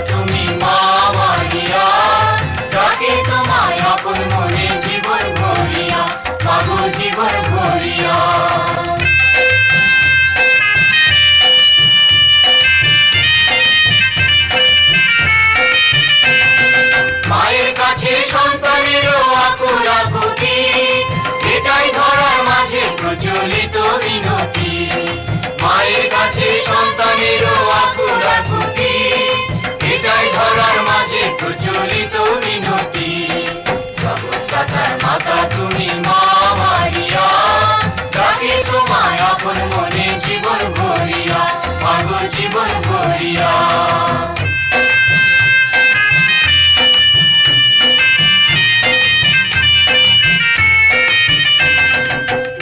তুমি মা মারিয়া, ডাকে তোমায় আপন মনে জীবন ভরিয়া, মাগো জীবন ভরিয়া। মায়ের কাছে সন্তানেরও আকুল আকুতি, এটাই ধরার মাঝে প্রচলিত মিনতি। মায়ের কাছে সন্তানেরও আকুল আকুতি, এটাই ধরার মাঝে প্রচলিত মিনতি। জগৎদাতার মাতা তুমি মা মারিয়া, ডাকে তোমায় আপন মনে জীবন ভরিয়া, মাগো জীবন ভরিয়া।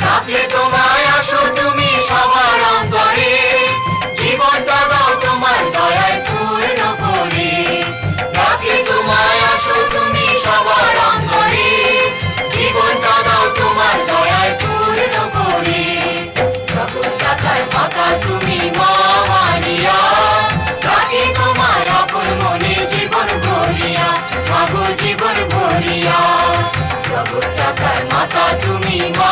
ডাকলে তোমায় আসো তুমি সবার অন্তরে, জীবনটা দাও তোমার দয়ায় পূর্ণ করে। ডাকলে তোমায় আসো তুমি সবার অন্তরে, জীবনটা দাও তোমার দয়ায় পূর্ণ করে। জগৎদাতার মাতা তুমি মা মারিয়া, ডাকে তোমায় আপন মনে জীবন ভরিয়া, মাগো জীবন ভরিয়া। জগৎদাতার মাতা তুমি মা